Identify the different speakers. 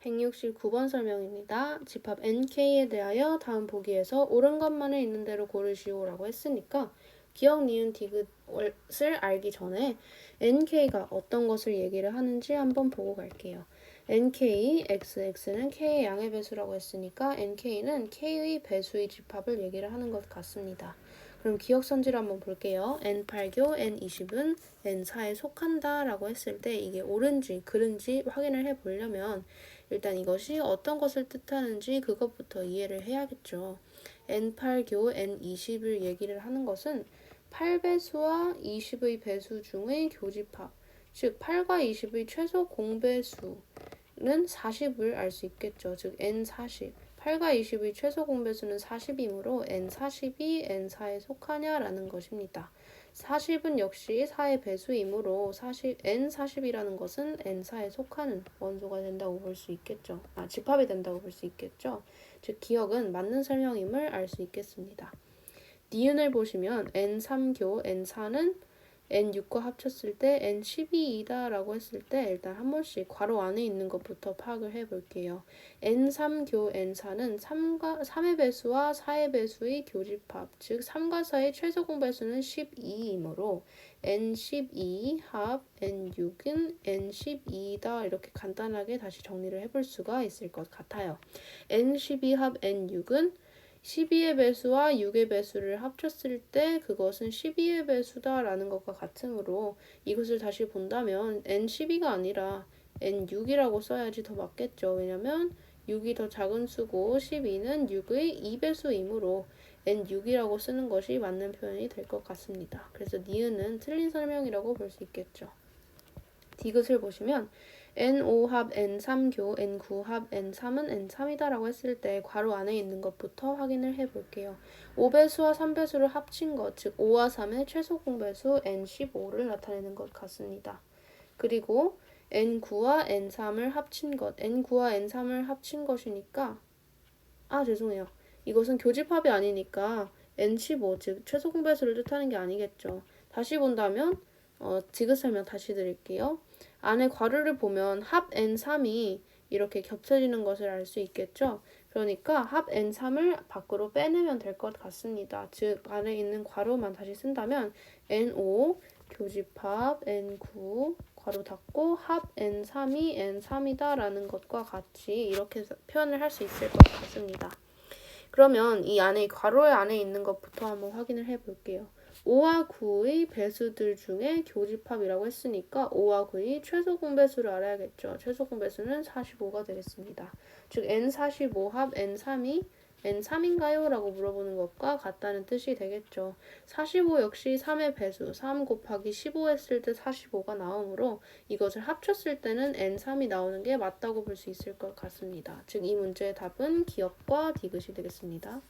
Speaker 1: 169번 설명입니다. 집합 nk에 대하여 다음 보기에서 옳은 것만을 있는 대로 고르시오 라고 했으니까 기억, 니은, 디귿을 알기 전에 nk가 어떤 것을 얘기를 하는지 한번 보고 갈게요. nk, xx는 k의 양의 배수라고 했으니까 nk는 k의 배수의 집합을 얘기를 하는 것 같습니다. 그럼 기억선지를 한번 볼게요. n8교, n20은 n4에 속한다 라고 했을 때 이게 옳은지 그른지 확인을 해보려면 일단 이것이 어떤 것을 뜻하는지 그것부터 이해를 해야겠죠. n8교, n20을 얘기를 하는 것은 8배수와 20의 배수 중의 교집합, 즉 8과 20의 최소 공배수는 40을 알 수 있겠죠. 즉 n40. 8과 20의 최소 공배수는 40이므로 n40이 n4에 속하냐라는 것입니다. 40은 역시 4의 배수이므로 n40이라는 것은 n4에 속하는 원소가 된다고 볼 수 있겠죠. 집합이 된다고 볼 수 있겠죠. 즉 기억은 맞는 설명임을 알 수 있겠습니다. 니은을 보시면 n3교 n4는 n6과 합쳤을 때 n12이다 라고 했을 때 일단 한 번씩 괄호 안에 있는 것부터 파악을 해볼게요. n3교 n4는 3의 배수와 4의 배수의 교집합, 즉 3과 4의 최소 공배수는 12이므로 n12 합 n6은 n12다 이렇게 간단하게 다시 정리를 해볼 수가 있을 것 같아요. n12 합 n6은 12의 배수와 6의 배수를 합쳤을 때 그것은 12의 배수다 라는 것과 같으므로 이것을 다시 본다면 n12가 아니라 n6이라고 써야지 더 맞겠죠. 왜냐면 6이 더 작은 수고 12는 6의 2배수이므로 n6이라고 쓰는 것이 맞는 표현이 될 것 같습니다. 그래서 니은은 틀린 설명이라고 볼 수 있겠죠. 디귿을 보시면 n5합 n3교 n9합 n3은 n3이다 라고 했을 때 괄호 안에 있는 것부터 확인을 해볼게요. 5배수와 3배수를 합친 것, 즉 5와 3의 최소 공배수 n15를 나타내는 것 같습니다. 그리고 n9와 n3을 합친 것, n9와 n3을 합친 것이니까 죄송해요. 이것은 교집합이 아니니까 n15, 즉 최소 공배수를 뜻하는 게 아니겠죠. 다시 본다면 디귿 설명 다시 드릴게요. 안에 괄호를 보면 합 n3이 이렇게 겹쳐지는 것을 알 수 있겠죠. 그러니까 합 n3을 밖으로 빼내면 될 것 같습니다. 즉 안에 있는 괄호만 다시 쓴다면 n5 교집합 n9 괄호 닫고 합 n3이 n3이다 라는 것과 같이 이렇게 표현을 할 수 있을 것 같습니다. 그러면 이 안에 괄호 안에 있는 것부터 한번 확인을 해볼게요. 5와 9의 배수들 중에 교집합이라고 했으니까 5와 9의 최소 공배수를 알아야겠죠. 최소 공배수는 45가 되겠습니다. 즉 n45 합 n3이 n3인가요? 라고 물어보는 것과 같다는 뜻이 되겠죠. 45 역시 3의 배수, 3 곱하기 15 했을 때 45가 나오므로 이것을 합쳤을 때는 n3이 나오는 게 맞다고 볼 수 있을 것 같습니다. 즉 이 문제의 답은 기억과 디귿이 되겠습니다.